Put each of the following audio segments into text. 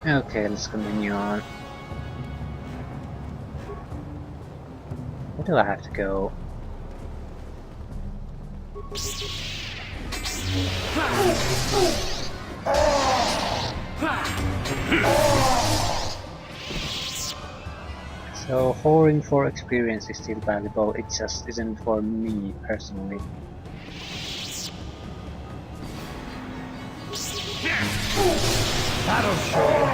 Okay, let's continue on. Where do I have to go? So, whoring for experience is still valuable, it just isn't for me personally. That'll show you.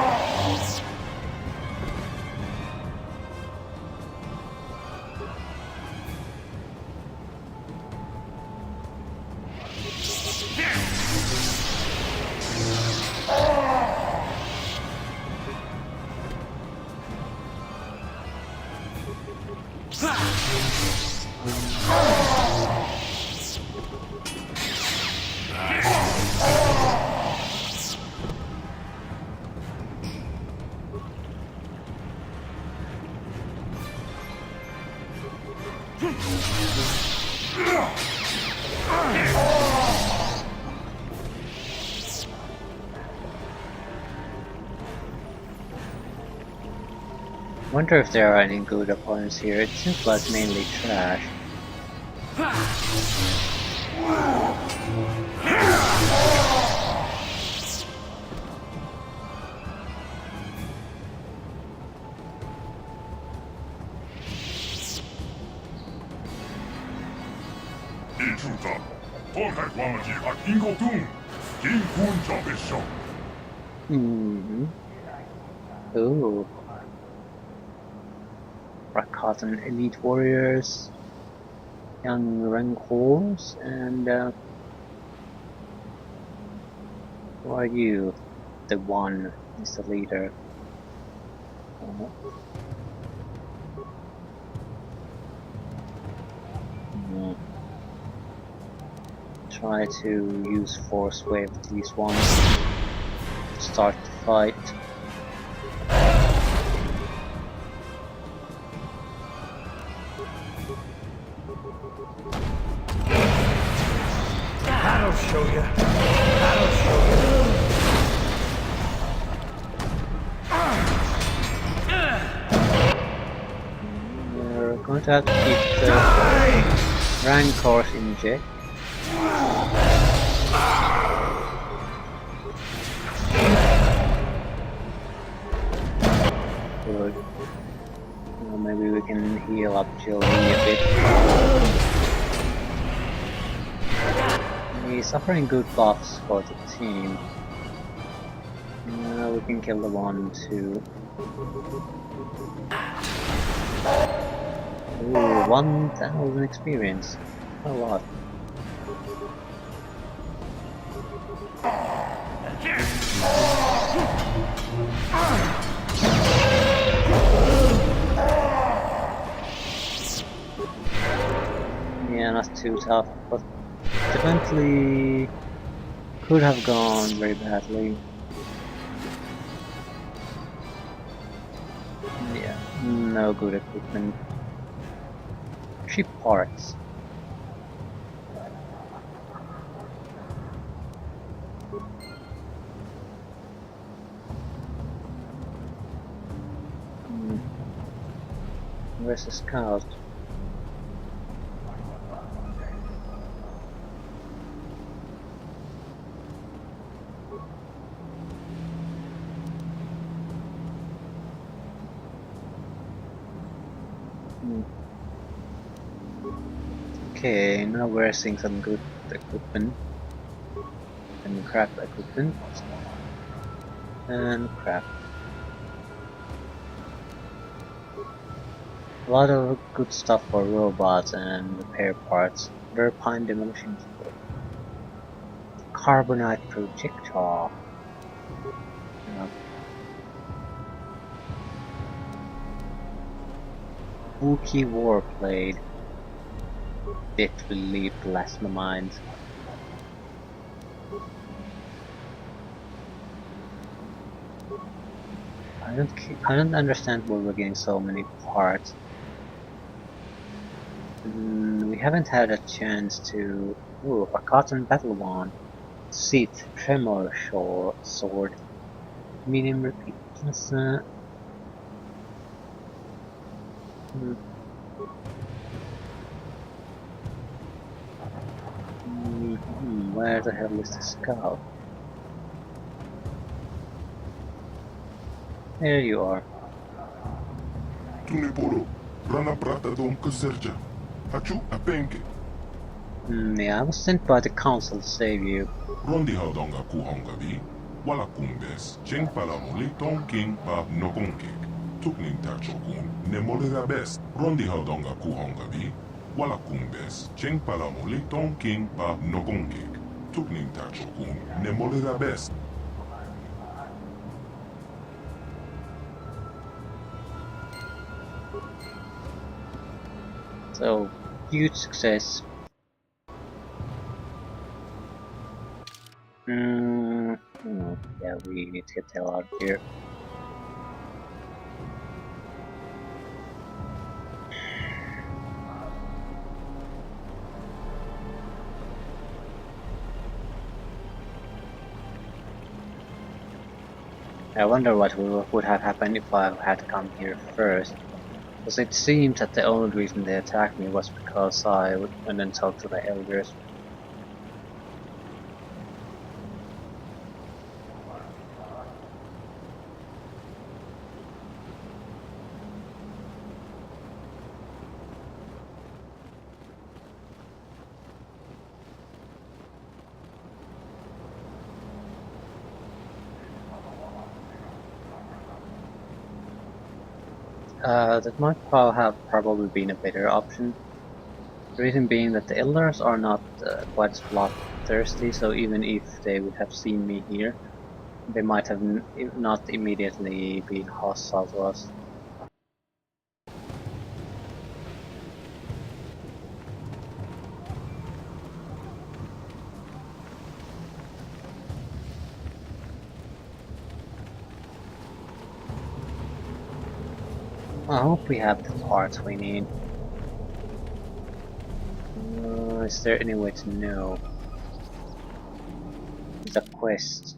Wonder if there are any good opponents here. It seems like mainly trash. 이주다, 호텔광지 인고둥, 긴군잡에쇼. Ooh. Cotton Elite Warriors, Young Rancors, and who are you? The one is the leader. Try to use Force Wave with these ones. Start the fight. That'll show you. That'll show you. We're going to have to keep the Rancors in check. Good. Well, maybe we can heal up Joey a bit. He's offering good buffs for the team. We can kill the 1-2. Ooh, 1000 experience. A lot. Yeah, not too tough, but definitely could have gone very badly. Yeah, no good equipment. Cheap parts. Where's the scout? Okay, now we're seeing some good equipment. And crap equipment. And crap. A lot of good stuff for robots and repair parts. Verpine demolition keyboard. Carbonite projectile. Wookiee warblade. It will leave plasma mines. I don't understand why we're getting so many parts. We haven't had a chance to... Ooh, a cotton battle wand. Seat, tremor sword. medium repeat. Let's hmm, where the hell is the scout? There you are. Tunipuro, rana prata dom kaserja. Hachu apenke. Yeah, I was sent by the council to save you. Rondi haudonga kuhonga vi. Wala kumbes. Cheng palamuli ton king pa nokonkek. Tukning tachokun. Nemolera best. Rondi haudonga kuhonga vi. Wala kumbes. Cheng palamuli ton king pa nokonkek. Tukning tachokun. Nemolera best. So, huge success. Yeah, we need to get the hell out of here. I wonder what would have happened if I had come here first. Because it seems that the only reason they attacked me was because I went and talked to the elders. That might have probably been a better option. The reason being that the elders are not quite as bloodthirsty, so even if they would have seen me here, they might have not immediately been hostile to us. I hope we have the parts we need. Is there any way to know? It's a quest.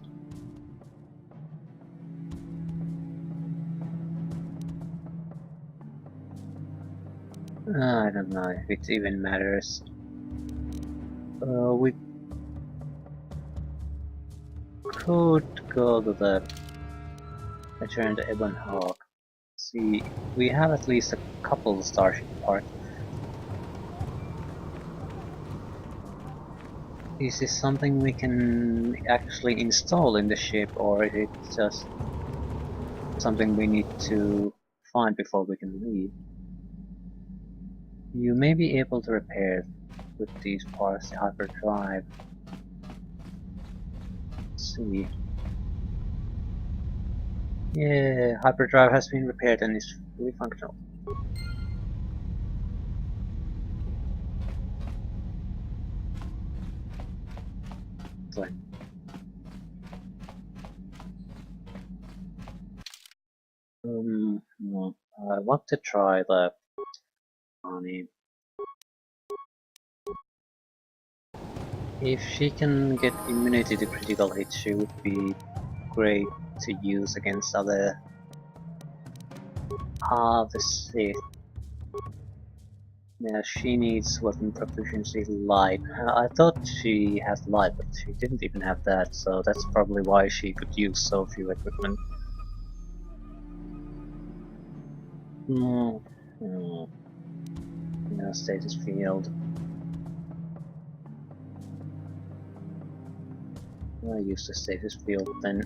I don't know if it even matters. We could go to the Return to Ebon Hawk. See, we have at least a couple starship parts. Is this something we can actually install in the ship, or is it just something we need to find before we can leave? You may be able to repair with these parts the hyperdrive. Let's see. Yeah, hyperdrive has been repaired and is fully functional. Excellent. I want to try the Honey. If she can get immunity to critical hits, she would be great to use against other the Sith. Yeah, she needs weapon proficiency light. I thought she has light, but she didn't even have that, so that's probably why she could use so few equipment. Yeah, status field. I'll use the status field then.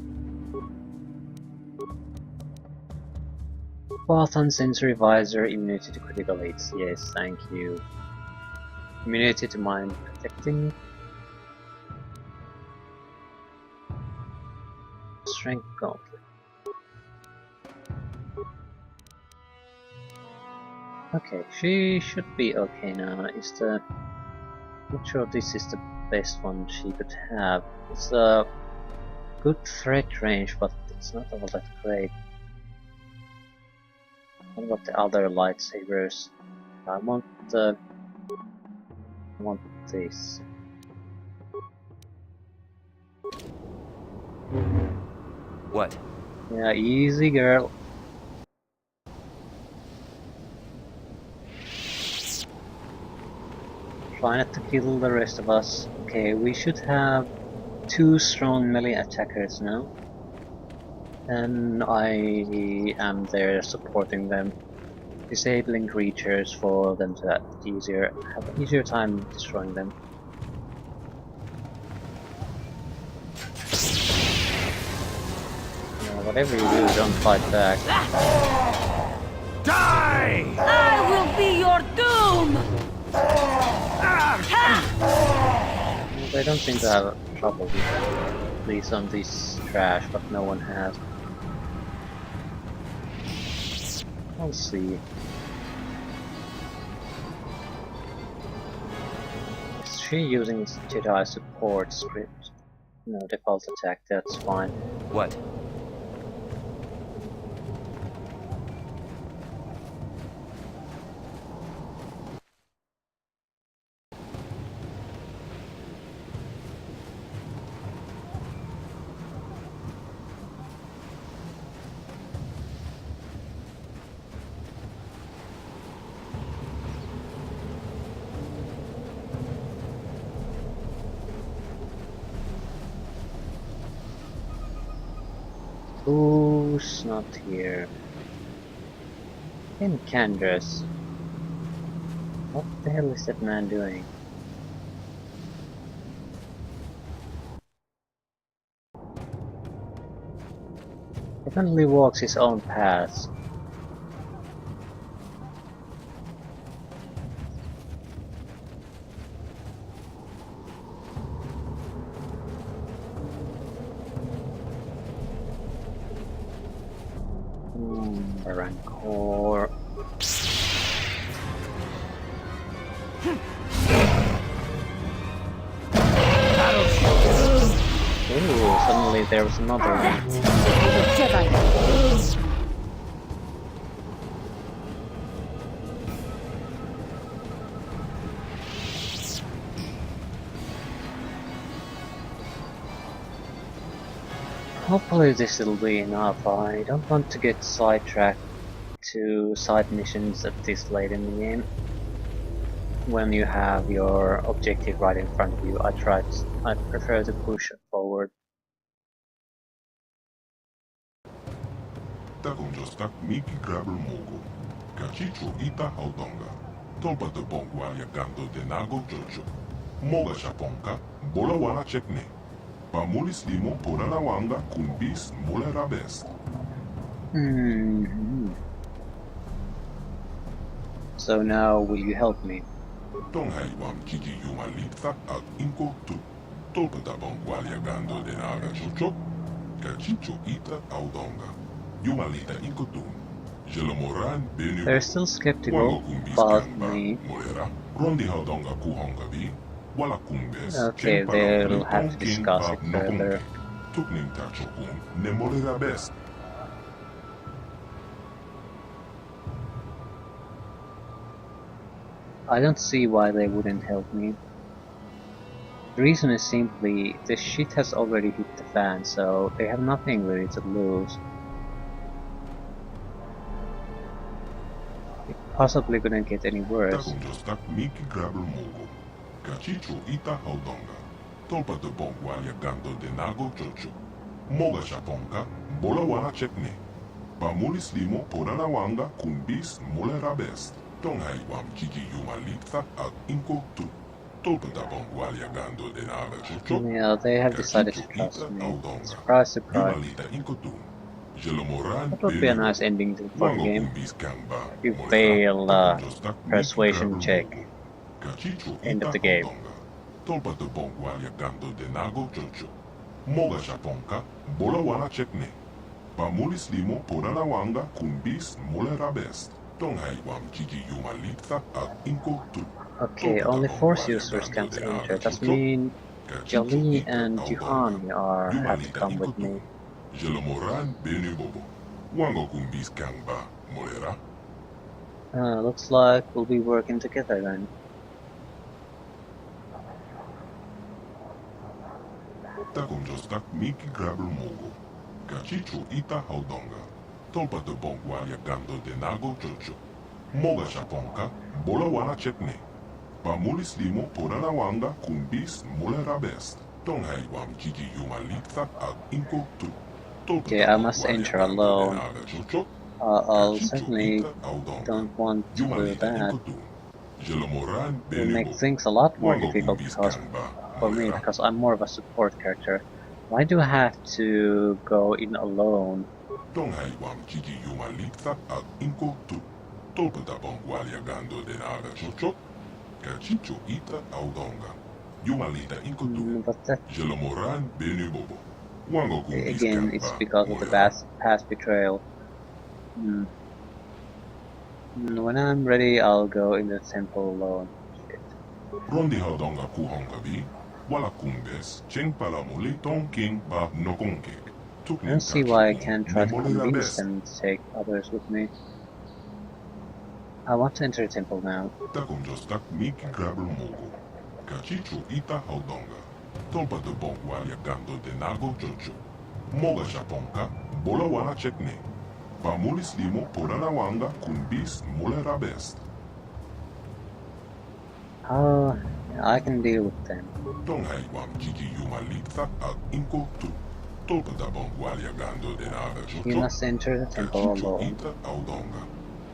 Photon sensory visor, immunity to critical hits. Yes, thank you. Immunity to mind protecting. Strength gauntlet. Okay, she should be okay now. Not sure this is the best one she could have. It's a good threat range, but it's not all that great. What about the other lightsabers? I want this. What? Yeah, easy girl. Try not to kill the rest of us. Okay, we should have 2 strong melee attackers now. And I am there supporting them, disabling creatures for them to have an easier time destroying them. Whatever you do, don't fight back. Die! I will be your doom! They don't seem to have trouble with that. At least on this trash, but no one has. We'll see. Is she using Jedi support script? No, default attack, that's fine. What? Who's not here? In Candra's. What the hell is that man doing? Definitely walks his own paths. Rancor. Ooh, suddenly there was another one. Jedi. Hopefully this will be enough. I don't want to get sidetracked to side missions at this late in the game. When you have your objective right in front of you, I prefer to push forward. Tagonjostak Miki Grabber Mogo. Cachicho Ita Haudonga. Tolpa de Bongwalia Gando de Nago Jojo. Moga Shaponka, Bola Wala Chekne. Pamulis Limo Porana Wanga Kunbis Mole Rabest. So now, will you help me? Tonghai Wam Kiki Yuma Litha Al Inko Tu. Tolpa da Bongwalia Gando de Naga Jojo. Cachicho Ita Haudonga. Yuma Lita Inko Tu. Jelomoran Benu. They're still skeptical about me. Molera. Rondi Haudonga Kuhongabi. Okay, they'll have to discuss it further. I don't see why they wouldn't help me. The reason is simply the shit has already hit the fan, so they have nothing really to lose. It possibly couldn't get any worse. Cachicho Ita Haudonga. Tolpa de Bongwalia Gando de Nago Jojo. Moga Shaponka, Bola Wala Chekne. Pamulis Limo Porana Wanga Kunbis Mole Rabest. Tonghai Wam Kiki Yuma Litha Al Inko Tu. Tolpa da Bongwalia Gando de Naga Jojo. Yeah, they have decided to trust me. Surprise, surprise. That would be a nice ending to the game. You fail persuasion check. End of the game. Tolpa de Bongwalia Gando de Nago Jojo. Moga Shaponka, Bola Wala Chekne. Pamulis Limo Porana Wanga Kunbis Mole Rabest. Tonghai Wam Kiki Yuma Litha Al Inko Tu. Okay, only Force users can enter. That means Jali and Juhani have to come with me. Jelomoran Benu Bobo. Wango Kunbis Kangba Molera. Looks like we'll be working together then. Tagonjostak Miki Grabber Mogo. Kachicho ita haudonga. Tolpa te bongwa yagando de nago chocho. Moga shaponka, bola wana chekne. Pamulis limo porana wanga kumbis mule rabest. Tonghai wam jiji yumalikta ag inko tu. Okay, I must enter alone. I'll certainly don't want to do that. It will make things a lot more difficult for me because I'm more of a support character. Why do I have to go in alone? Tonghai wam jiji yumalikta ag inko tu. Tolpa bongwa yagando de naga chocho. Kachicho ita audonga. Yumalita inko tu. But that Jelomoran benibobo. again, it's because of the past betrayal. When I'm ready, I'll go in the temple alone. Shit. Rondi haudonga kuhongabi, wala kumbes, cheng palamuli king bab nokonkek. I don't see why I can't try to convince them to take others with me. I want to enter the temple now. Takonjostak miki grabel mogo. Kachicho ita haudonga. Tolpa de bongwa yagando de nago jojo. Moga shaponka, bola wana chekne. Pamulis limo porana wanga kumbis mule rabest. Oh, I can deal with them. Tonghai wam jiji yumalikta ag inko tu. Tolpa da bongwa yagando de naga jojo. You must enter the temple Kachicho alone. ita audonga.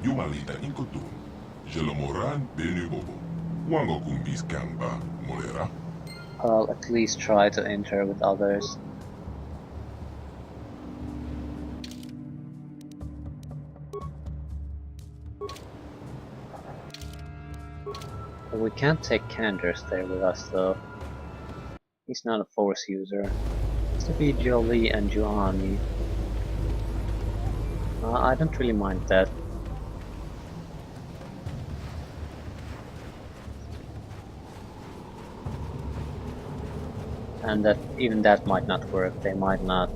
Yumalita inko tu. Jelomoran benibobo. Wango kumbis kamba molera. I'll at least try to enter with others. But we can't take Candace there with us though. He's not a force user. It's to be Jolie and Giovanni. I don't really mind that. And that even that might not work. They might not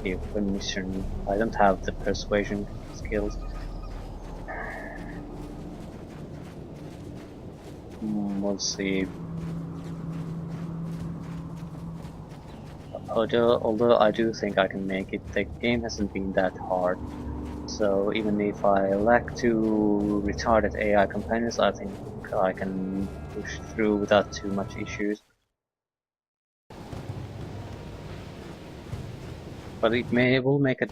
give permission. I don't have the persuasion skills. We'll see. Although I do think I can make it, the game hasn't been that hard. So even if I lack two retarded AI companions, I think I can push through without too much issues. But it will make a...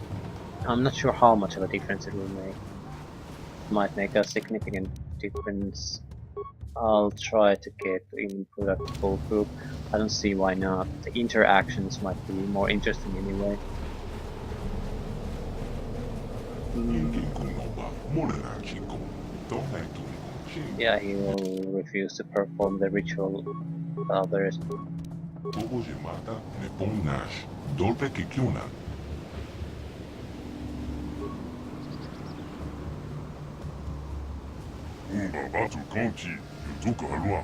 I'm not sure how much of a difference it will make. It might make a significant difference. I'll try to get input at the full group. I don't see why not. The interactions might be more interesting anyway. Yeah, he will refuse to perform the ritual with others. Unga batu konchi, yutuka alua.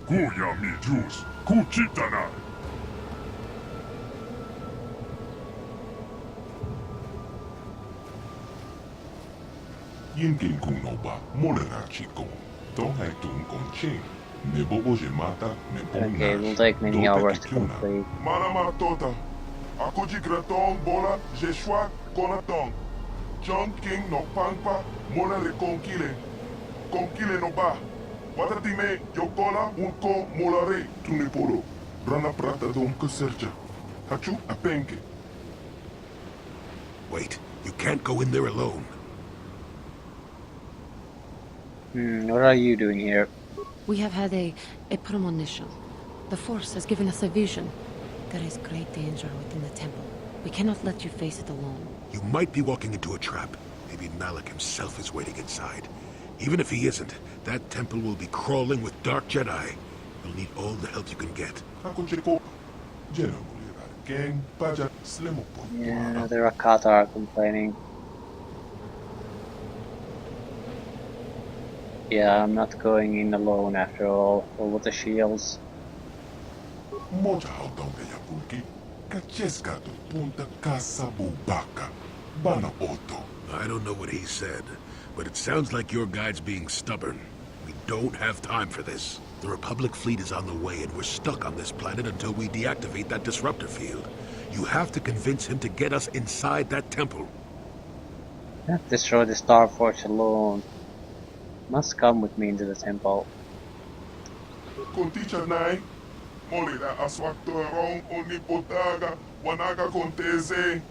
Kuya mi juice, kuchitana. Yinkin kunoba, molera chico. Tonghai tun konching. Okay, it will take many hours to complete. Manama tota. Akuji gratong bola, jeshua konatong. John King no pangpa, mona le conquile. Conquile no ba. Watatime, yokola, unko, molare, tunipolo. Rana prata don kuserja. Hachu apenke. Wait, you can't go in there alone. What are you doing here? We have had a premonition. The Force has given us a vision. There is great danger within the temple. We cannot let you face it alone. You might be walking into a trap. Maybe Malik himself is waiting inside. Even if he isn't, that temple will be crawling with dark Jedi. You'll need all the help you can get. Yeah, there are KOTOR complaining. Yeah, I'm not going in alone after all, over the shields. Moja haudonga ya pulki. Kacheska do punta casa bubaka. Bana oto. I don't know what he said, but it sounds like your guide's being stubborn. We don't have time for this. The Republic fleet is on the way, and we're stuck on this planet until we deactivate that disruptor field. You have to convince him to get us inside that temple. Can't destroy the Star Forge alone. Must come with me into the temple. Konticha nai, molida aswaktorong onipotaga, wanaga konteze,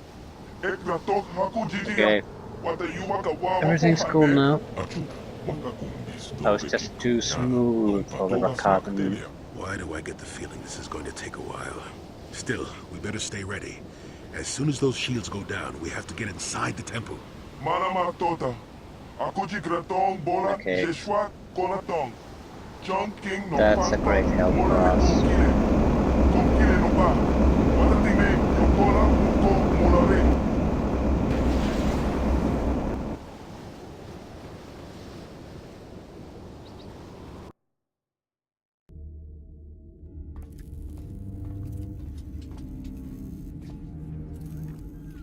ekratok haku Okay, jidia, wata yuwaka wama everything's cool now. Achu, wanga kumbis, That was just too smooth for the Rakatan. Why do I get the feeling this is going to take a while? Still, we better stay ready. As soon as those shields go down, we have to get inside the temple. Manama tota, akuji gratong bola Okay. jeshwa kolatong. John King no That's a great help for us. Konkile no ba, wata tingme yokola uko molare.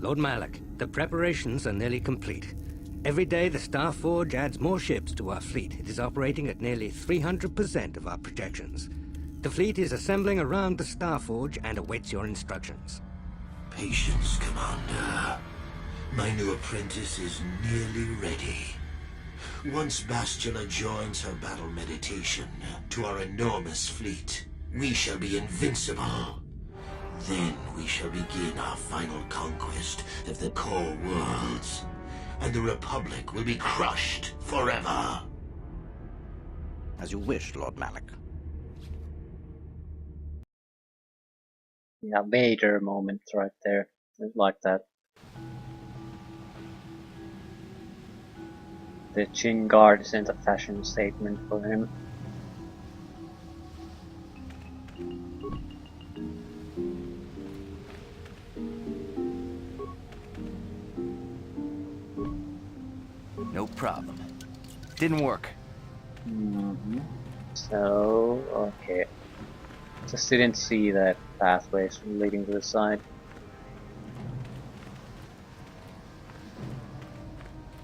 Lord Malak, the preparations are nearly complete. Every day the Star Forge adds more ships to our fleet. It is operating at nearly 300% of our projections. The fleet is assembling around the Star Forge and awaits your instructions. Patience, Commander. My new apprentice is nearly ready. Once Bastila joins her battle meditation to our enormous fleet, we shall be invincible. Then we shall begin our final conquest of the core worlds, and the Republic will be crushed forever. As you wish, Lord Malak. Yeah, Vader moment right there. I like that. The chin guard isn't a fashion statement for him. No problem. Didn't work. So, okay. Just didn't see that pathways leading to the side.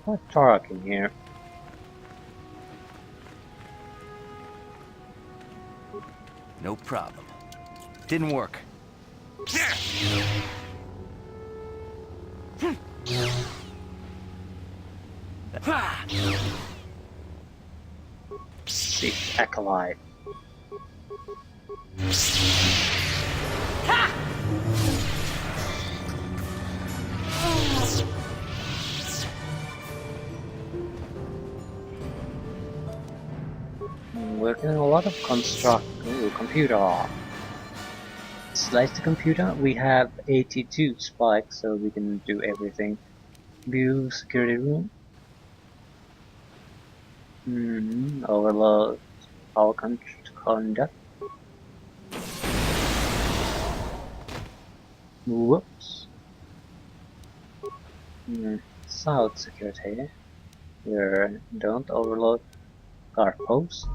What's dark in here? No problem. Didn't work. Six acolyte. We're doing a lot of construct. Ooh, computer. Slice the computer. We have 82 spikes, so we can do everything. View security room. Overload power conduct. Whoops. South security. Don't overload guard post.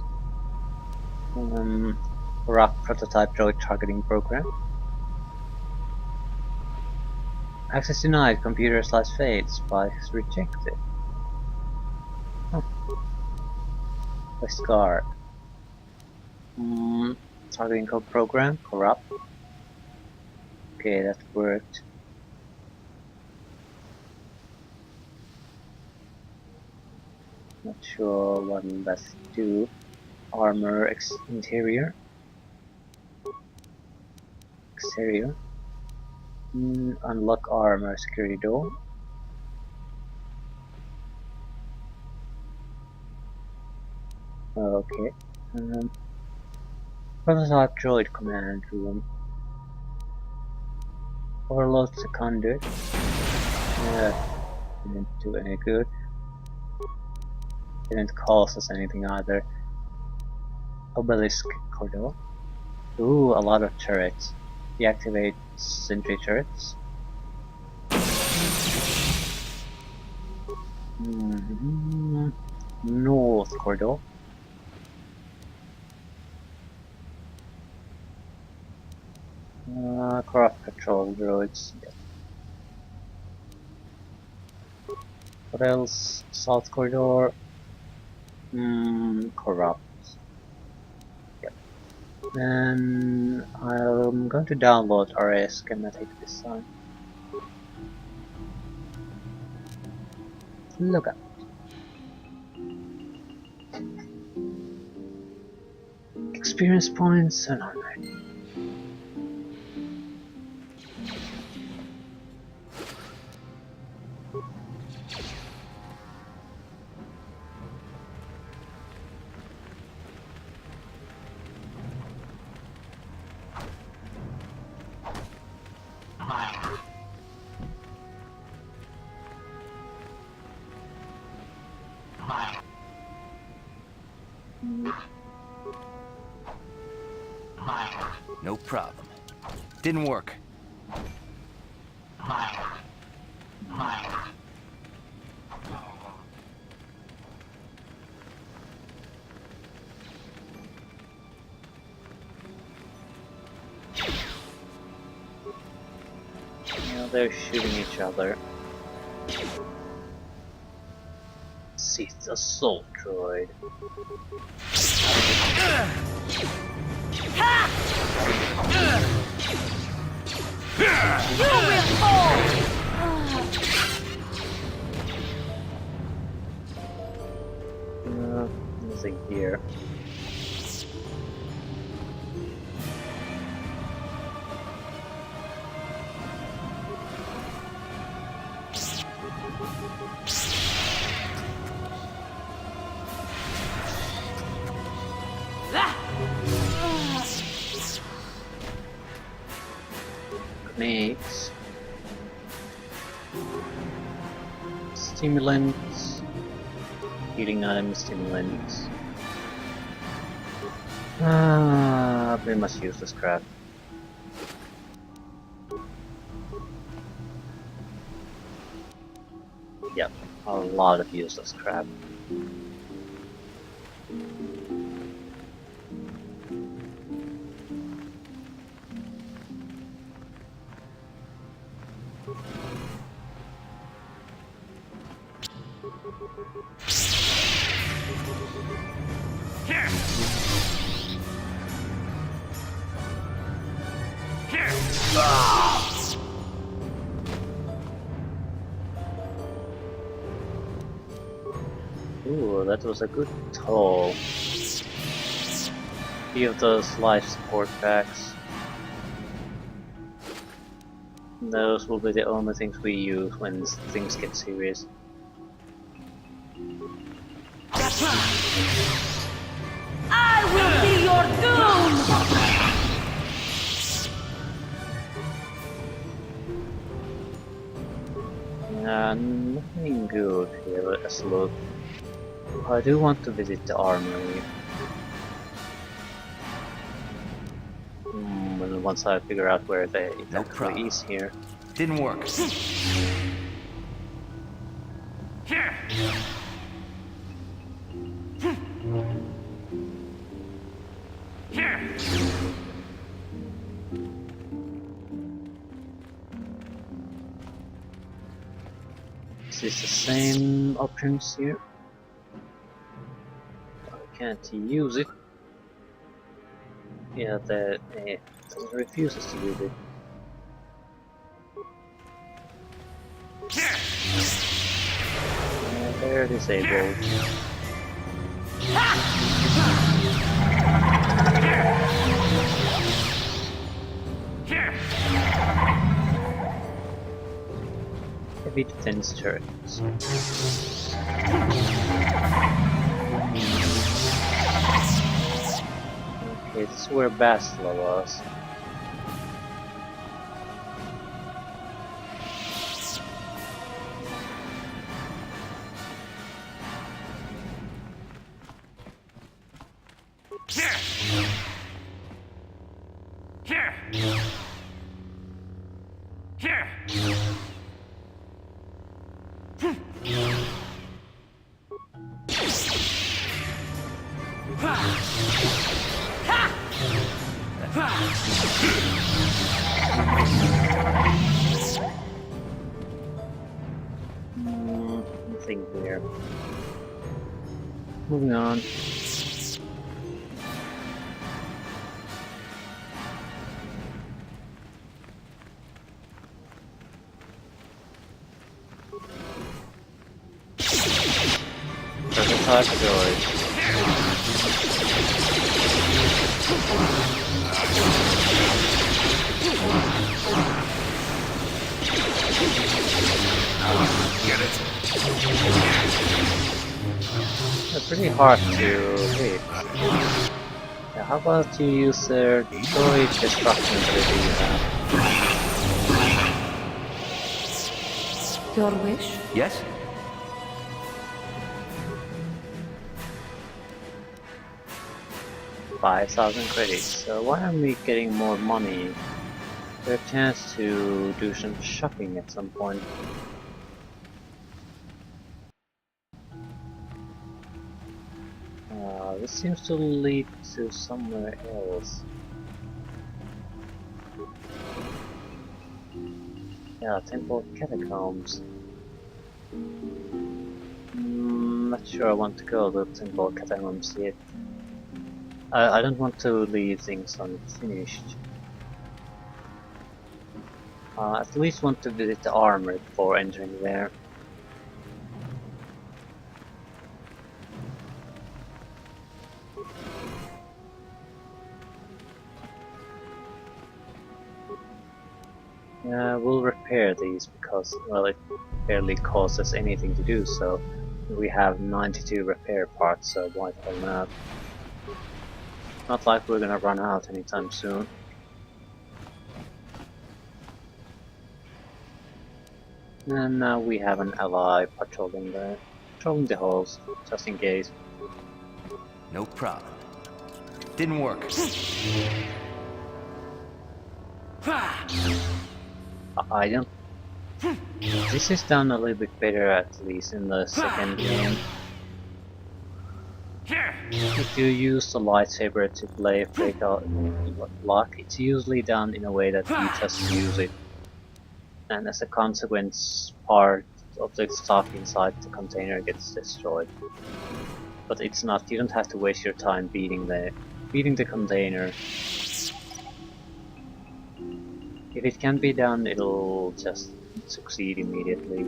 Rock prototype droid targeting program. Access denied. Computer / failed. Spikes rejected. West guard. Targeting code program corrupt. Okay, that worked. Not sure what let's do. Armor interior. Exterior. Unlock armor security door. Okay. Prototype droid command room. Overload the conduit. Didn't do any good. Didn't cost us anything either. Obelisk corridor. Ooh, a lot of turrets. Deactivate sentry turrets. North corridor. Corrupt patrol droids. Yep. What else? South corridor. Corrupt. Yep. Then I'm going to download RA schematic this time. Look up. Experience points 700. No problem. Didn't work. Yeah, they're shooting each other. Sith assault droid. You will fall! Nothing here. Grenades. Stimulants. Healing items, stimulants. We must use this crap. Yep, a lot of useless crap. Ooh, that was a good toll. Few of those life support packs. Those will be the only things we use when things get serious. I will be your doom! Nothing good here, let's look. I do want to visit the armory. And once I figure out where it actually is here. Didn't work. Is this the same options here? I can't use it. Yeah, it refuses to use it. They're disabled. Heavy defense turrets. Okay, this is where Bastila was. Nothing here. Moving on. Prototype droid. Get it? They're pretty hard to hit. Yeah, how about you use their droid destruction ability you have? Your wish? Yes? 5,000 credits. So why aren't we getting more money? We have a chance to do some shopping at some point. This seems to lead to somewhere else. Yeah, Temple Catacombs. Not sure I want to go to Temple Catacombs yet. I don't want to leave things unfinished. At least want to visit the armory before entering there. We'll repair these because, well, it barely costs us anything to do so. We have 92 repair parts, so why the hell not? Not like we're gonna run out anytime soon. And now we have an ally patrolling the halls, just in case. No problem. Didn't work. Item. This is done a little bit better, at least in the second game. If you use the lightsaber to play a breakout lock, it's usually done in a way that you just use it, and as a consequence, part of the stuff inside the container gets destroyed. But it's not. You don't have to waste your time beating the container. If it can be done, it'll just succeed immediately.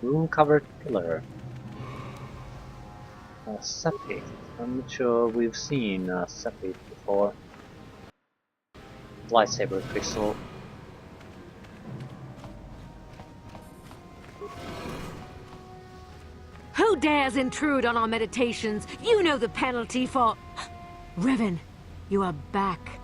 Room-covered pillar. Sepit. I'm not sure we've seen Sepit before. Lightsaber crystal. Who dares intrude on our meditations? You know the penalty for... Revan, you are back.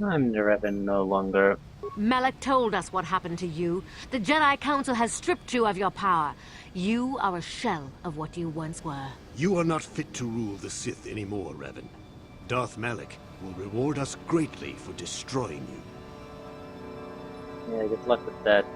I'm the Revan no longer. Malak told us what happened to you. The Jedi Council has stripped you of your power. You are a shell of what you once were. You are not fit to rule the Sith anymore, Revan. Darth Malak will reward us greatly for destroying you. Yeah, good luck with that.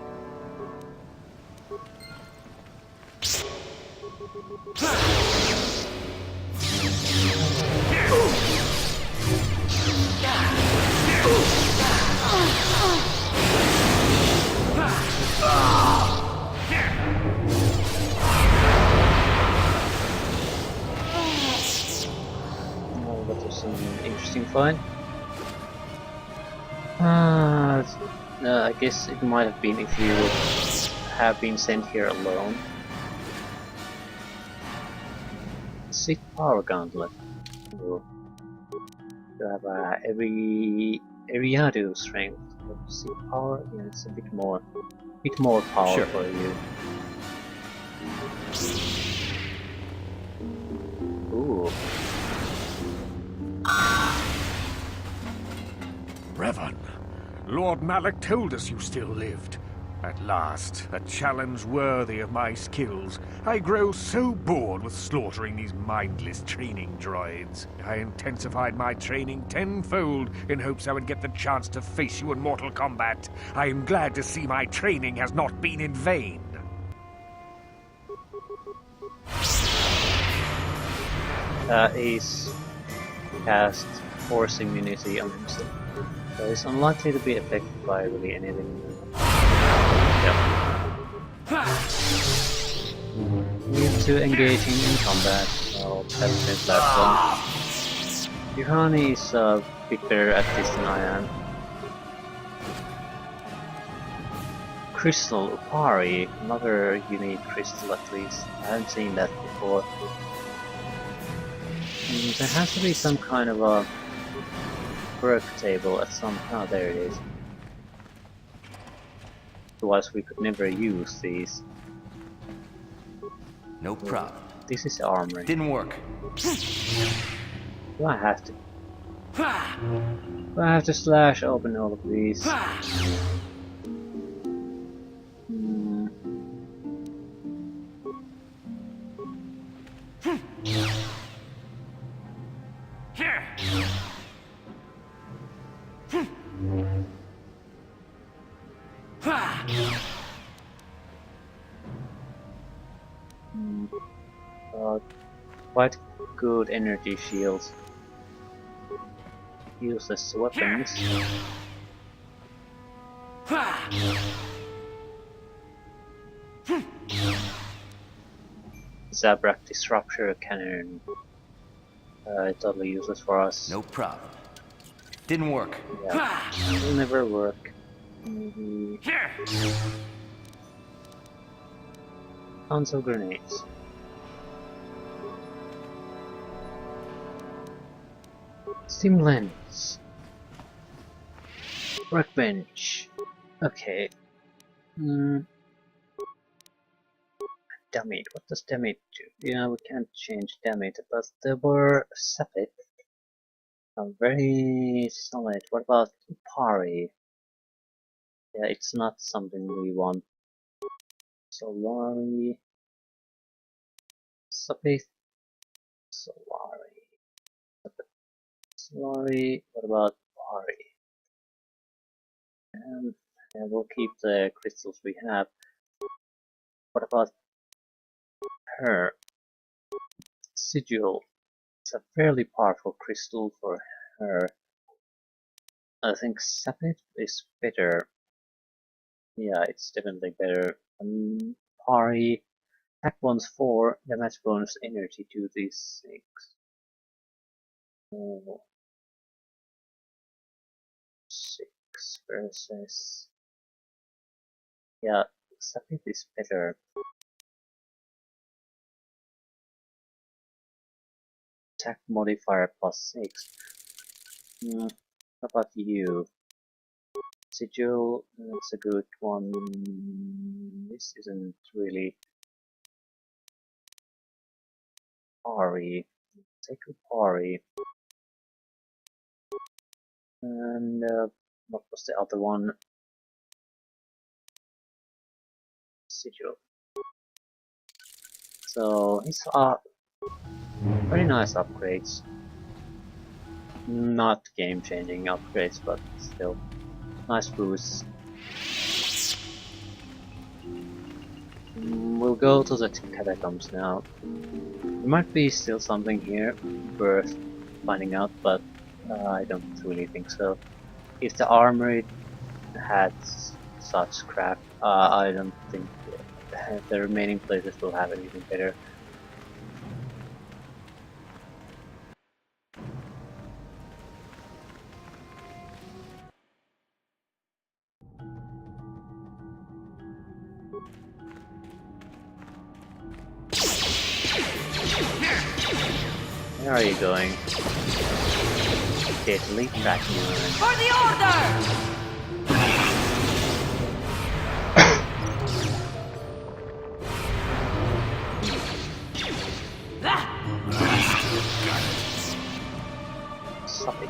Oh, that was an interesting fight. I guess it might have been if you would have been sent here alone. Sith power gauntlet. Ooh. You have every Ariadu strength. Sith power, yeah, it's a bit more power Sure. for you. Ooh. Revan, Lord Malak told us you still lived. At last, a challenge worthy of my skills. I grow so bored with slaughtering these mindless training droids. I intensified my training tenfold in hopes I would get the chance to face you in mortal combat. I am glad to see my training has not been in vain. Ace cast force immunity on himself, so he's unlikely to be affected by really anything. Yep. Need to engaging in combat. Well, that's been last one. Juhani is a bit better at this than I am. Crystal Upari, another unique crystal at least. I haven't seen that before. There has to be some kind of a work table at some... oh, there it is. Otherwise we could never use these. No problem. This is armory. Didn't work. Do I have to? Do I have to slash open all of these? Quite good energy shields. Useless weapons. Zabrak Disruptor Cannon. Totally useless for us. No problem. Didn't work. Yeah, it'll never work. Maybe... tons of grenades. Steam lens. Workbench. Okay. Damage. What does damage do? Yeah, we can't change damage, but the were Sapit. Very solid. What about Pari? Yeah, it's not something we want. Solari. Sapit. Solari. Solari. What about Pari? Yeah, we'll keep the crystals we have. What about her? Sigil. It's a fairly powerful crystal for her. I think Sapit is better. Yeah, it's definitely better. Pari. Attack bonus 4, damage bonus energy 2d6. Oh. 6 versus... yeah, Sapit is better. Attack modifier plus 6. How about you? Sigil, that's a good one. This isn't really... Pari. Take a Pari. And what was the other one? Sigil. So these are very nice upgrades. Not game-changing upgrades, but still nice boosts. We'll go to the catacombs now. There might be still something here worth finding out, but I don't really think so. If the armory had such crap, I don't think the remaining places will have anything better. Where are you going? Deadly tracking. For the order! Stop it.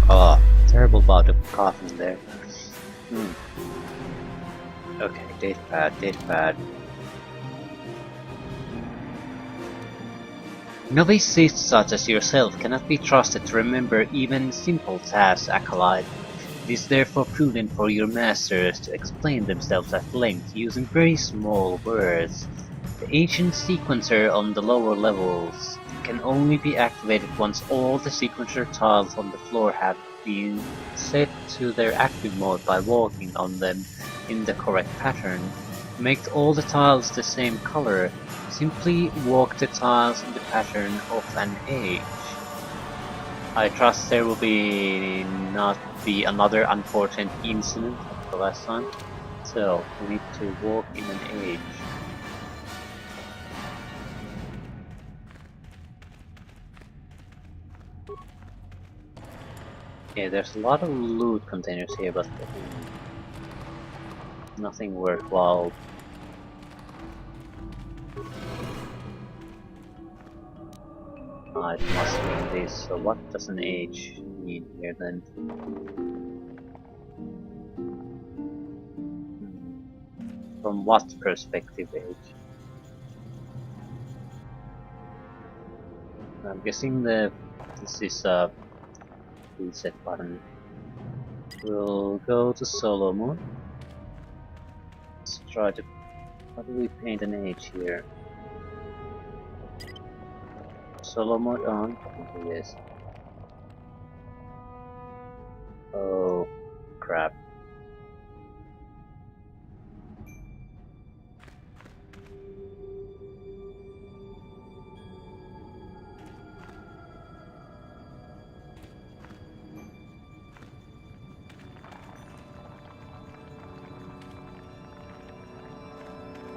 Oh, terrible bout of coughing there. Okay, date pad. Novices such as yourself cannot be trusted to remember even simple tasks, Acolyte. It is therefore prudent for your masters to explain themselves at length using very small words. The ancient sequencer on the lower levels can only be activated once all the sequencer tiles on the floor have been set to their active mode by walking on them in the correct pattern. To make all the tiles the same color, simply walk the tiles in the pattern of an age. I trust there will not be another unfortunate incident like the last time. So, we need to walk in an age. Okay, there's a lot of loot containers here, but nothing worthwhile. It must mean this, so what does an age mean here then? From what perspective age? I'm guessing this is a reset button. We'll go to solo mode. Let's try to... how do we paint an age here? Solo mode on? Yes. Oh, crap.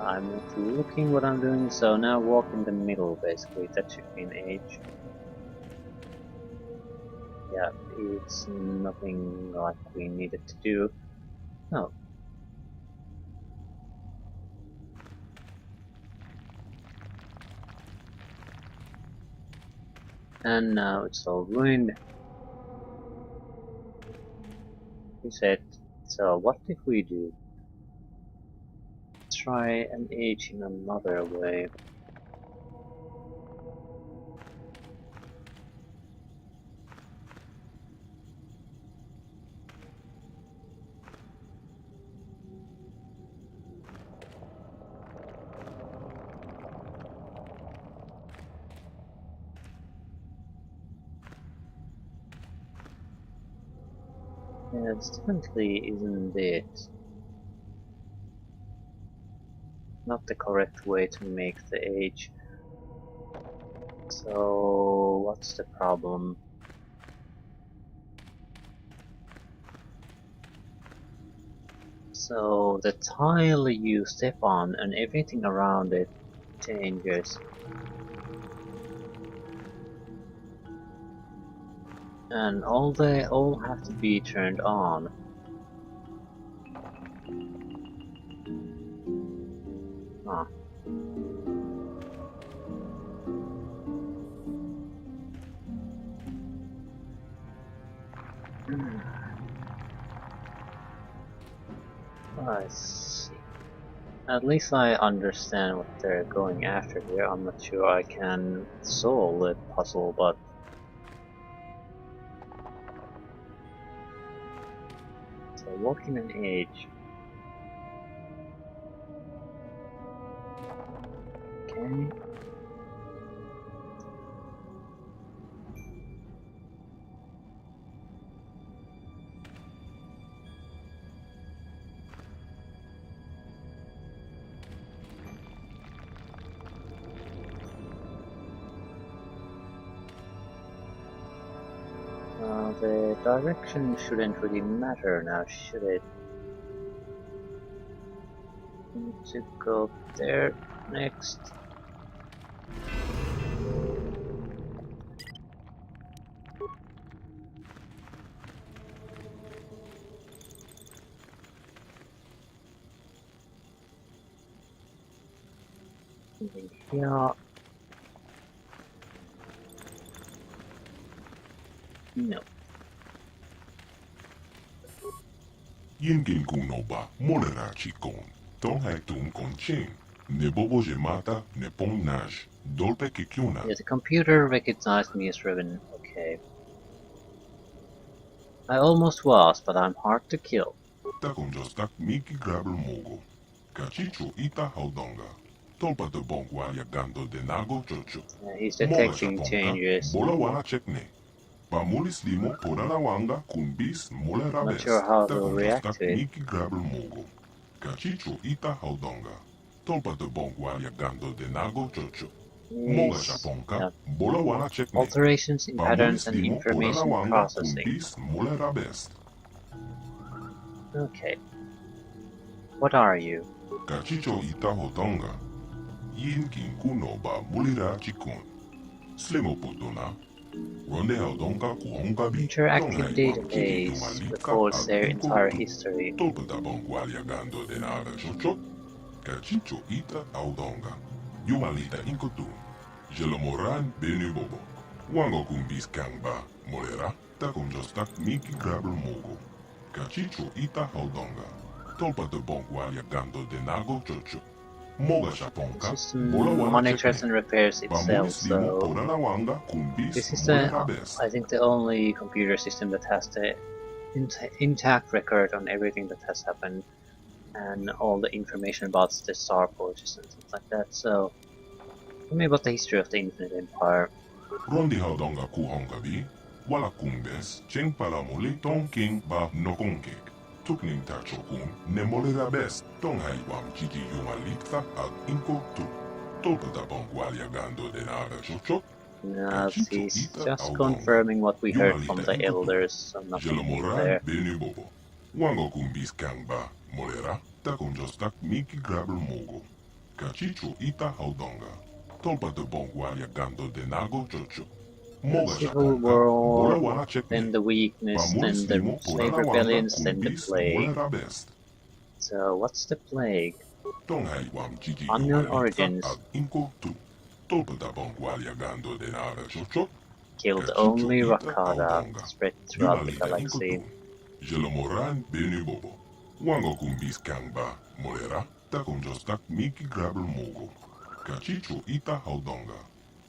I'm not looking what I'm doing, so now walk in the middle basically, that should be an age. Yeah, it's nothing like we needed to do. No. And now it's all ruined. Reset. So what if we do? Try an age in another way. Yeah, this definitely isn't it. Not the correct way to make the age. So what's the problem? So the tile you step on and everything around it changes. And they all have to be turned on. Huh. I see. At least I understand what they're going after here. I'm not sure I can solve the puzzle, but so walking an age. Okay. The direction shouldn't really matter now, should it? We need to go there next. Here. No. Yingin kuno ba monera chikon. Tong hai tum kon ching. Ne bobo jemata ne pong naj. Dolpe kikyuna. Yeah, the computer recognized me as Riven. Okay. I almost was, but I'm hard to kill. Takon jostak miki grabel mogo. Kachicho ita haudonga. Tolpa de bongwa yagando de nago chocho. He's Moga detecting shaponka, changes. bola wana chekne. Pamulis limo podala wanga kumbis mole Not rabes. sure how they'll react Takonjostak to it. miki grabel mogo. Kachicho ita haudonga. Tolpa de bongwa yagando de nago chocho. Moga Is, shaponka, bola wana chekne. alterations in patterns Pamulis and limo podala information wanga processing. kumbis mole rabes. Okay. What are you? Kachicho ita hodonga. Yin kinkuno ba mulira chikon. Slimo potona. Ronde haudonga kuhonga bi. Interactive Tonghai wam kiki database yumalika records ag their inko entire tu. history. Tolpata bongwalia gando de nada chocho. Kachicho ita haudonga. Yumalita inko tu. Jelomoran benu bobo. Wango kumbis kangba. Molera. Takumjostak miki grabel mogo. Kachicho ita haudonga. Tolpata bongwalia gando de nago chocho. Moga The shaponka, system bola wana monitors chekne. and repairs itself, Pamulis limo so podala wanga kumbis this is molera best. I think the only computer system that has the intact record on everything that has happened and all the information about the Star Forges and things like that. So, tell me about the history of the Infinite Empire. Rondi haudonga kuhonga bi, wala kumbes, cheng palamuli tong king ba nokonkek. Tukning tachokun, ne molera best, tong haiwam jiji yumalikta ag inko tu. Tolpata bongwalia gando de nada chocho. He's just confirming what we heard from the elders, so nothing new there. Benu bobo. Wango kumbis kangba, molera, takonjostak miki grabel mogo. Kachicho ita haudonga. Tolpa de bongwalia gando de nago chocho. Moga Civil shaponka, bola War, wana chekne. then the weakness, then Pamulis the limo slave podala wanga rebellions, then the kumbis plague. molera best. So, what's the plague? Tonghai wam jiji Unknown yumalikta origins. ag inko tu. Tolpa da bongwalia gando de nada chocho. Killed Kachicho only ita Rakata, haudonga. spread throughout the Yumalita inko galaxy. tu. Jelomoran benu bobo. Wango kumbis kangba, molera, takonjostak miki grabel mogo. Kachicho ita haudonga.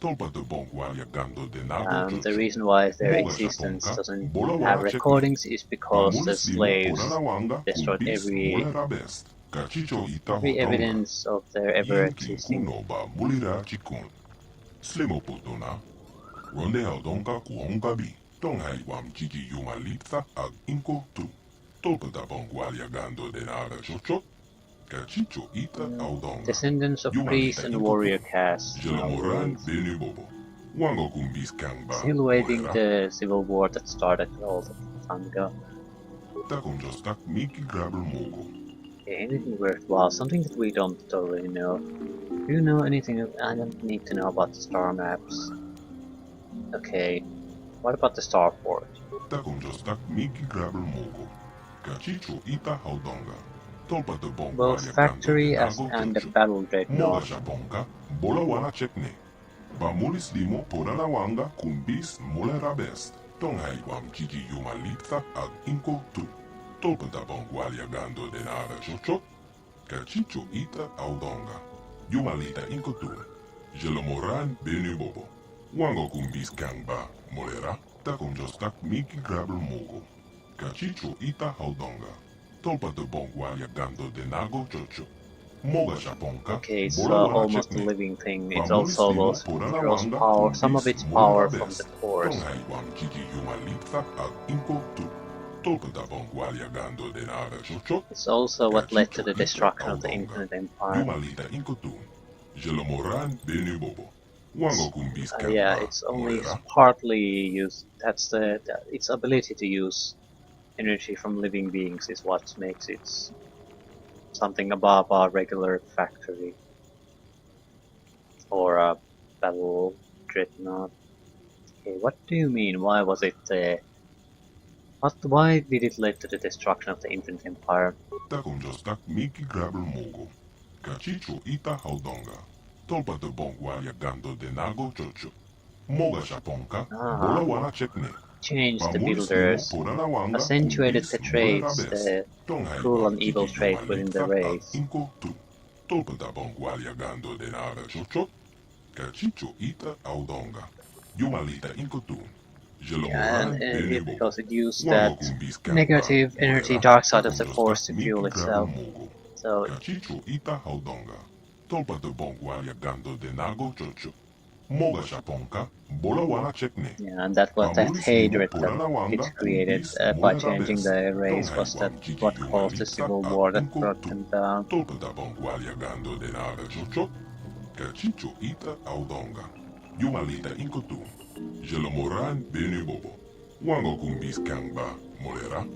Tolpa de bongwalia gando de nago The chocho. reason why their Moga existence shaponka, doesn't bola have wana chekne. recordings is because the Pamulis limo slaves podala wanga destroyed kumbis molera best. Kachicho ita every hodonga. evidence of their ever Yin existing. kinkuno ba mulira chikon. Slimo potona. Ronde haudonga kuhonga bi. Tonghai wam jiji yumalita ag inko tu. Tolpa da bongwalia gando de nada chocho. Kachicho ita haudonga. Descendants of priests and warrior castes now Jelomoran rule. benu bobo. Wango kumbis kangba. Still waiting Molera. the civil war that started all the time ago. Takonjostak miki grabel mogo. Okay, anything worthwhile, something that we don't totally know. Do you know anything? I don't need to know about the star maps. Okay, what about the Star Forge? Takonjostak miki grabel mogo. Kachicho ita haudonga. Tolpa de Both bongwalia gando de factory nago and the chocho. battle Moga dreadnought. shaponka, bola wana chekne. Pamulis limo podala wanga kumbis molera best. Tonghai wam jiji yumalita ag inko tu. Tolpa da bongwalia gando de nada chocho. Kachicho ita haudonga. Yumalita inko tu. Jelomoran benu bobo. Wango kumbis kangba, molera, takonjostak miki grabel mogo. Kachicho ita haudonga. Tolpa de bongwalia gando de nago chocho. Moga shaponka, Okay, it's bola wana almost a chekne. living thing. It's Pamulis also limo lost podala draws wanga power, some of kumbis its molera power from the best. force. Tonghai wam jiji yumalita ag inko tu. Tolpa da bongwalia gando de nada chocho. It's also what led to the Kachicho ita destruction of the haudonga. Infinite Empire. Yumalita inko tu. Jelomoran benu bobo. Wango kumbis Yeah, kangba, it's only molera. partly used. That's its ability to use energy from living beings is what makes it something above a regular factory or a battle dreadnought. Okay, what do you mean? Why was it? Why did it lead to the destruction of the Infinite Empire? Takonjostak miki grabel mogo. Kachicho ita haudonga. Tolpa de bongwalia gando de nago chocho. Moga shaponka, bola wana chekne. Changed the Pamulis limo builders, podala wanga accentuated kumbis the molera traits, best. the Tonghai cruel wam and evil jiji traits within the yumalita ag race. inko tu. Tolpa da bongwalia gando de nada chocho. Kachicho ita haudonga. Yumalita inko tu. And Jelomoran benu bobo. because it used Wango that kumbis kangba, negative energy molera. dark side of the Takonjostak force to miki fuel grabel itself. mogo. So Kachicho ita haudonga. Tolpa de bongwalia gando de nago chocho. Moga shaponka, bola wana chekne. Yeah, and that was that hatred that it created by changing the race was that what caused the civil war that brought them down. Tolpa da bongwalia gando de naga chocho. Kachicho ita audonga. Yumalita inkotum. Jelomoran benu bobo. Wango kumbis kangba molera.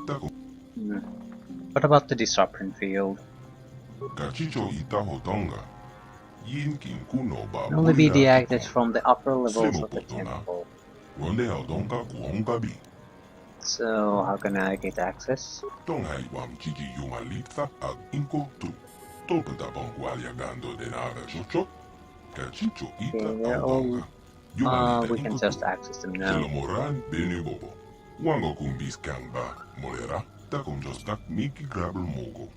Tako. What about the disruption field? Kachicho ita hotonga. Yin kin kuno ba. Can only be deactivated from the upper levels of the temple. Ronde audonga kuhonga bi. So how can I get access? Tonghai wam chichi yumalita ag inko tu. Tolpa da bongwalia gando de naga chocho. Kachicho ita audonga. We can just access them now. Jelomoran benu bobo. Wango kumbis kangba molera. Takum just tak miki grabel mogo.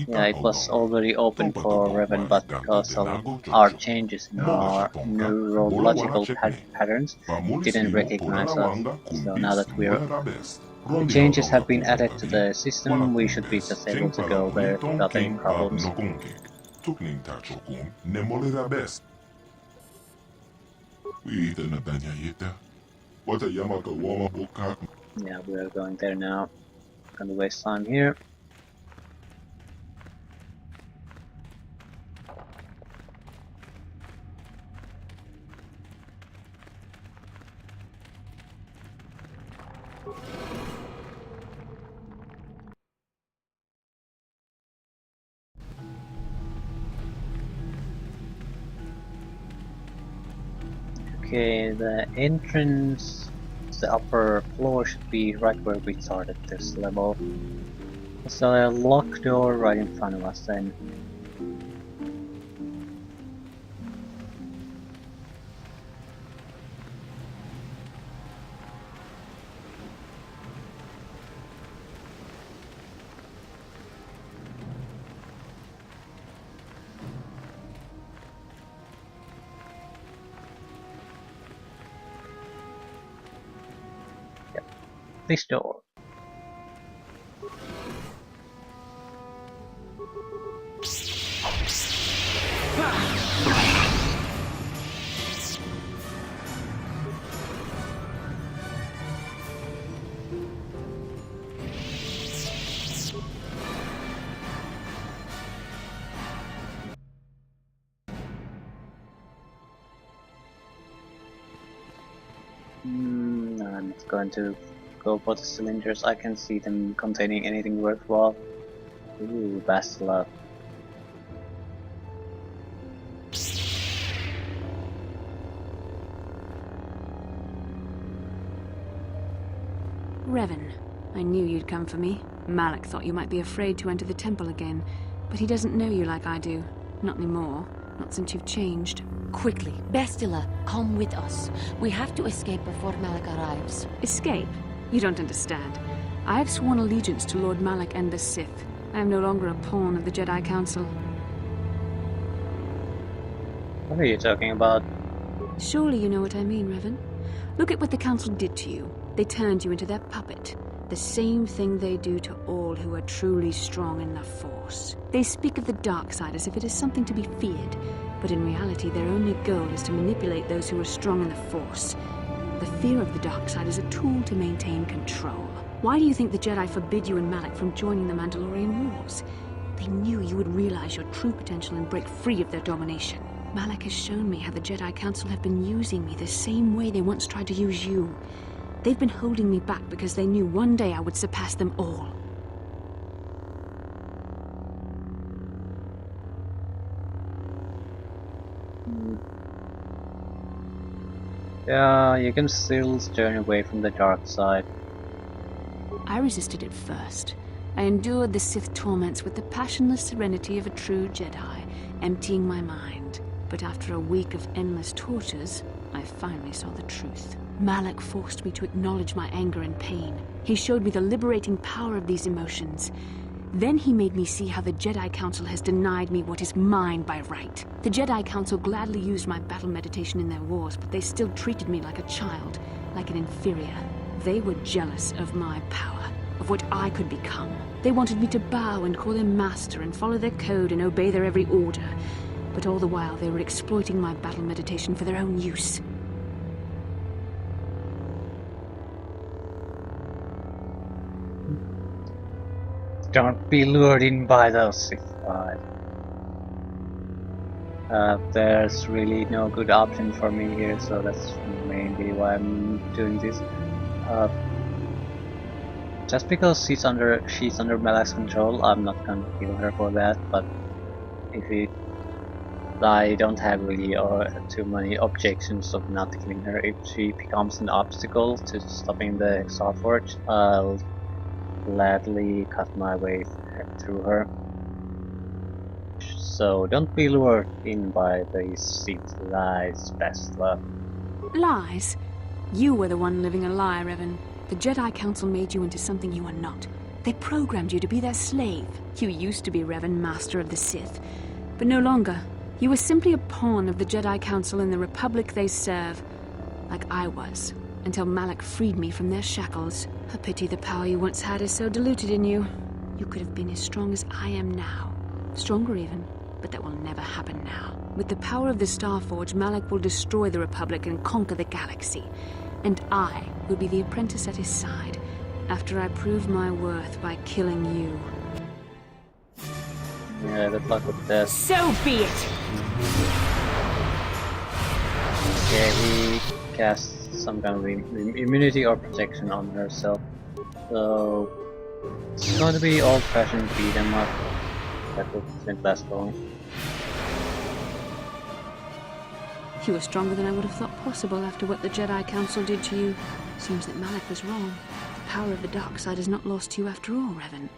Yeah, it was already open for Revan, but because of our changes in our neurological patterns, it didn't recognize us. So now that the changes have been added to the system, we should be just able to go there without any problems. Yeah, we are going there now. Gonna waste time here. Okay, the entrance, the upper floor should be right where we started this level. There's a locked door right in front of us then. This door. I'm not going to go for the cylinders. I can see them containing anything worthwhile. Ooh, Bastila. Revan, I knew you'd come for me. Malak thought you might be afraid to enter the temple again, but he doesn't know you like I do. Not anymore. Not since you've changed. Quickly, Bastila, come with us. We have to escape before Malak arrives. Escape? You don't understand. I have sworn allegiance to Lord Malak and the Sith. I am no longer a pawn of the Jedi Council. What are you talking about? Surely you know what I mean, Revan. Look at what the Council did to you. They turned you into their puppet. The same thing they do to all who are truly strong in the Force. They speak of the dark side as if it is something to be feared, but in reality their only goal is to manipulate those who are strong in the Force. The fear of the dark side is a tool to maintain control. Why do you think the Jedi forbid you and Malak from joining the Mandalorian Wars? They knew you would realize your true potential and break free of their domination. Malak has shown me how the Jedi Council have been using me the same way they once tried to use you. They've been holding me back because they knew one day I would surpass them all. Yeah, you can still turn away from the dark side. I resisted at first. I endured the Sith torments with the passionless serenity of a true Jedi, emptying my mind. But after a week of endless tortures, I finally saw the truth. Malak forced me to acknowledge my anger and pain. He showed me the liberating power of these emotions. Then he made me see how the Jedi Council has denied me what is mine by right. The Jedi Council gladly used my battle meditation in their wars, but they still treated me like a child, like an inferior. They were jealous of my power. of what I could become. They wanted me to bow and call them master and follow their code and obey their every order. But all the while they were exploiting my battle meditation for their own use. Don't be lured in by those Sith vibes. There's really no good option for me here, so that's mainly why I'm doing this. Just because she's under Malak's control, I'm not gonna kill her for that. But I don't have really too many objections of not killing her. If she becomes an obstacle to stopping the Starforge, I'll gladly cut my way through her. So don't be lured in by these Sith lies, Bastila. Lies? You were the one living a lie, Revan. The Jedi Council made you into something you are not. They programmed you to be their slave. You used to be Revan, Master of the Sith, but no longer. You were simply a pawn of the Jedi Council in the Republic they serve, like I was, until Malak freed me from their shackles. A pity the power you once had is so diluted in you. You could have been as strong as I am now. Stronger even, but that will never happen now. With the power of the Starforge, Malak will destroy the Republic and conquer the galaxy. And I will be the apprentice at his side, after I prove my worth by killing you. Yeah, good luck with that. So be it! Okay, he casts some kind of immunity or protection on herself. So it's going to be old-fashioned beat 'em up. That won't last long. You were stronger than I would have thought possible after what the Jedi Council did to you. Seems that Malak was wrong. The power of the dark side is not lost to you after all, Revan.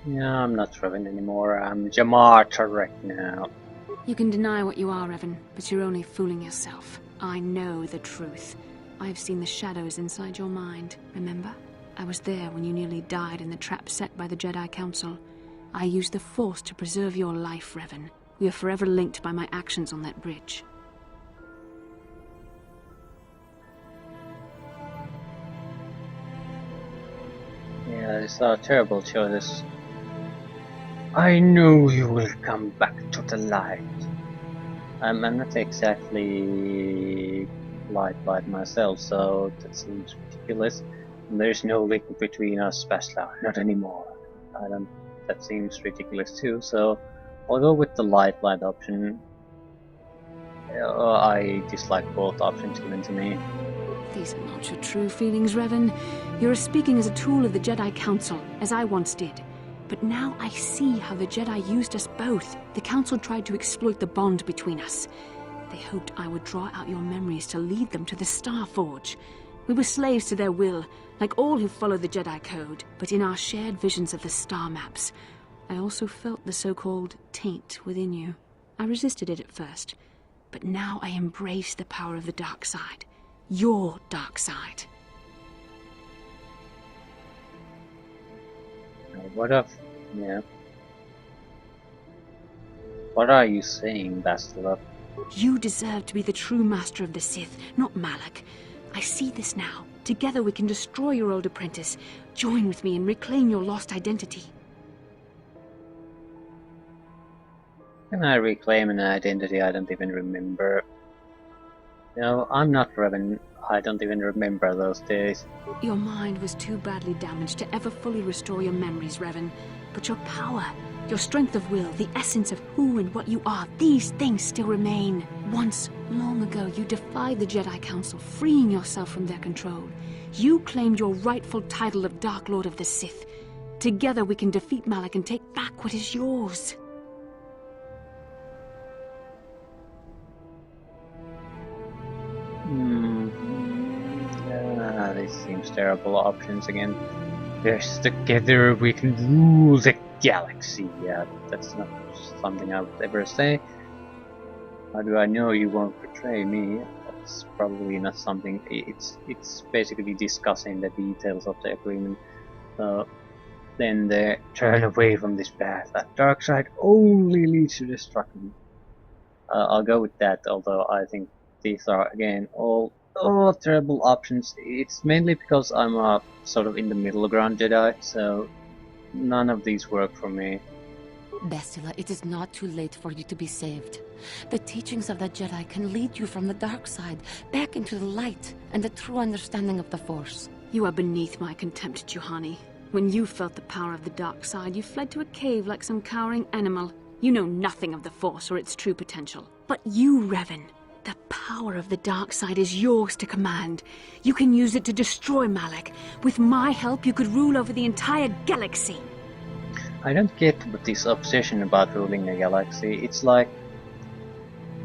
Yeah, I'm not Revan anymore. I'm Jamar Tarek now. You can deny what you are, Revan, but you're only fooling yourself. I know the truth. I've seen the shadows inside your mind, remember? I was there when you nearly died in the trap set by the Jedi Council. I used the Force to preserve your life, Revan. We are forever linked by my actions on that bridge. Yeah, these are terrible choices. I knew you will come back to the light. I'm not exactly light myself, so that seems ridiculous. And there's no link between us, Bastila, not anymore. That seems ridiculous too, so I'll go with the light option. I dislike both options given to me. These are not your true feelings, Revan. You're speaking as a tool of the Jedi Council, as I once did. But now I see how the Jedi used us both. The Council tried to exploit the bond between us. They hoped I would draw out your memories to lead them to the Starforge. We were slaves to their will, like all who follow the Jedi Code, but in our shared visions of the star maps, I also felt the so-called taint within you. I resisted it at first, but now I embrace the power of the dark side. Your dark side. What are you saying, Bastila? You deserve to be the true master of the Sith, not Malak. I see this now. Together we can destroy your old apprentice. Join with me and reclaim your lost identity. Can I reclaim an identity I don't even remember? No, I'm not Revan. I don't even remember those days. Your mind was too badly damaged to ever fully restore your memories, Revan. But your power, your strength of will, the essence of who and what you are, these things still remain. Once, long ago, you defied the Jedi Council, freeing yourself from their control. You claimed your rightful title of Dark Lord of the Sith. Together we can defeat Malak and take back what is yours. These seems terrible options again. Yes, together we can rule the galaxy. Yeah, that's not something I would ever say. How do I know you won't betray me? That's probably not something. It's basically discussing the details of the agreement. So then they turn away from this path. That dark side only leads to destruction. I'll go with that. Although I think these are again all Oh, terrible options. It's mainly because I'm a sort of in the middle ground Jedi, so none of these work for me. Bastila, it is not too late for you to be saved. The teachings of the Jedi can lead you from the dark side back into the light and the true understanding of the Force. You are beneath my contempt, Juhani. When you felt the power of the dark side, you fled to a cave like some cowering animal. You know nothing of the Force or its true potential. But you, Revan, the power of the dark side is yours to command. You can use it to destroy Malak. With my help, you could rule over the entire galaxy. I don't get this obsession about ruling the galaxy. It's like,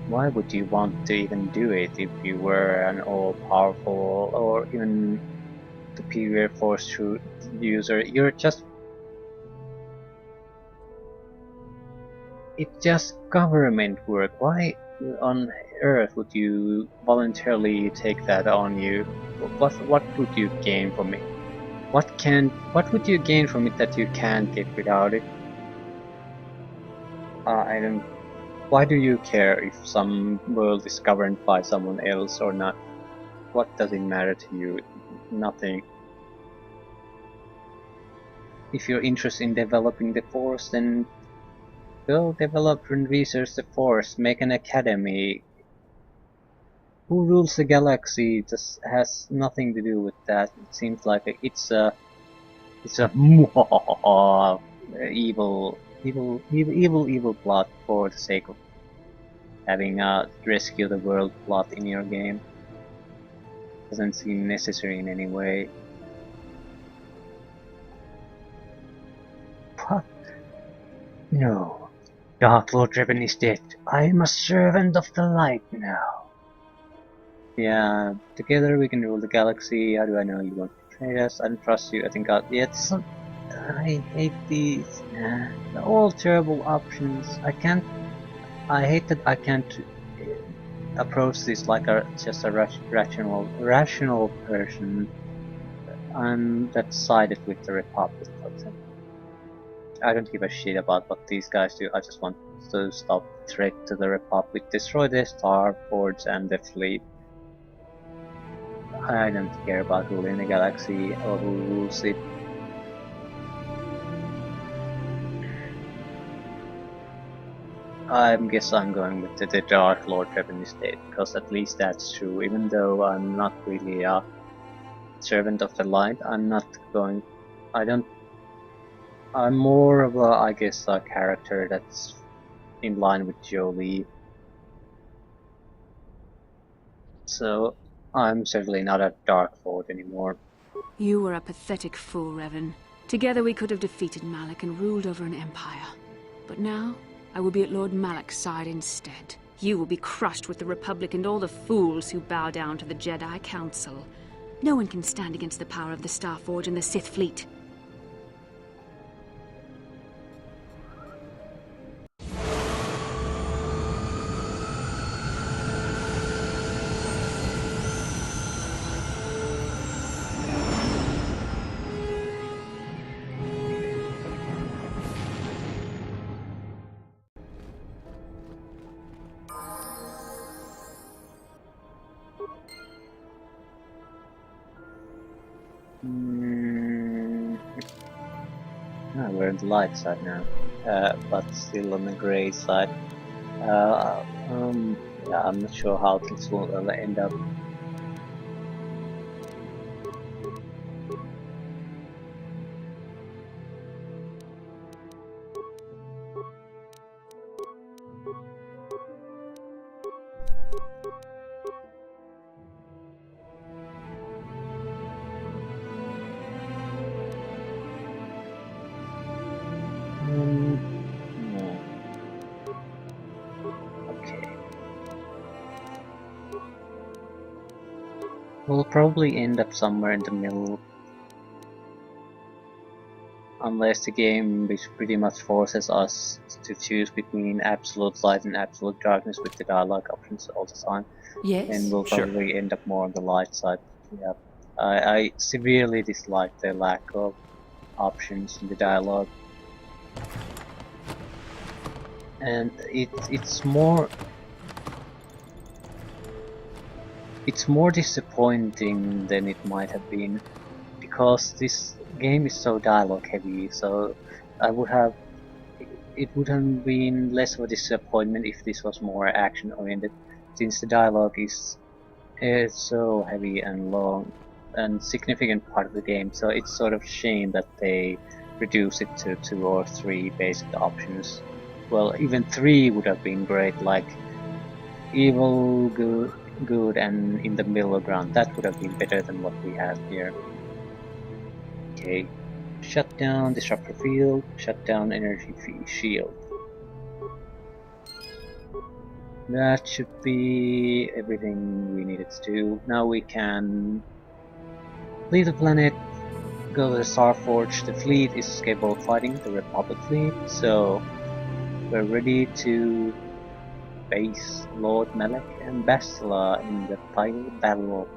why would you want to even do it if you were an all-powerful or even superior Force user? You're just... It's just government work. Why on earth would you voluntarily take that on you? What would you gain from it? What would you gain from it that you can't get without it? I don't... Why do you care if some world is governed by someone else or not? What does it matter to you? Nothing. If you're interested in developing the Force, then go develop and research the Force, make an academy. Who rules the galaxy just has nothing to do with that. It seems like it's a evil plot for the sake of having a rescue the world plot in your game. Doesn't seem necessary in any way. What? No. Dark Lord Revan is dead. I am a servant of the light now. Yeah, together we can rule the galaxy. How do I know you won't betray us? I don't trust you. I think I hate these. They're all terrible options. I hate that I can't approach this like just a rational person. That's sided with the Republic, for example. I don't give a shit about what these guys do. I just want to stop the threat to the Republic, destroy their starports and their fleet. I don't care about ruling the galaxy or who rules it. I guess I'm going with the Dark Lord Revan is dead, because at least that's true. Even though I'm not really a servant of the light, I'm more of a, I guess, a character that's in line with Jolie. So I'm certainly not a Dark Lord anymore. You were a pathetic fool, Revan. Together we could have defeated Malak and ruled over an empire. But now, I will be at Lord Malak's side instead. You will be crushed with the Republic and all the fools who bow down to the Jedi Council. No one can stand against the power of the Starforge and the Sith fleet. We're on the light side now, but still on the grey side. Yeah, I'm not sure how this will end up. We'll probably end up somewhere in the middle. Unless the game pretty much forces us to choose between absolute light and absolute darkness with the dialogue options all the time. Yes, then we'll probably end up more on the light side. Yeah. I severely dislike the lack of options in the dialogue. And it's more it's more disappointing than it might have been, because this game is so dialogue heavy, so it would have been less of a disappointment if this was more action oriented, since the dialogue is so heavy and long and significant part of the game, so it's sort of shame that they reduce it to 2 or 3 basic options. Well, even 3 would have been great, like evil, good, and in the middle ground. That would have been better than what we have here. Okay, shut down disruptor field, shut down energy shield. That should be everything we needed to do. Now we can leave the planet, go to the Star Forge. The fleet is capable of fighting the Republic fleet, so we're ready to face Lord Malak and Bastila in the final battle of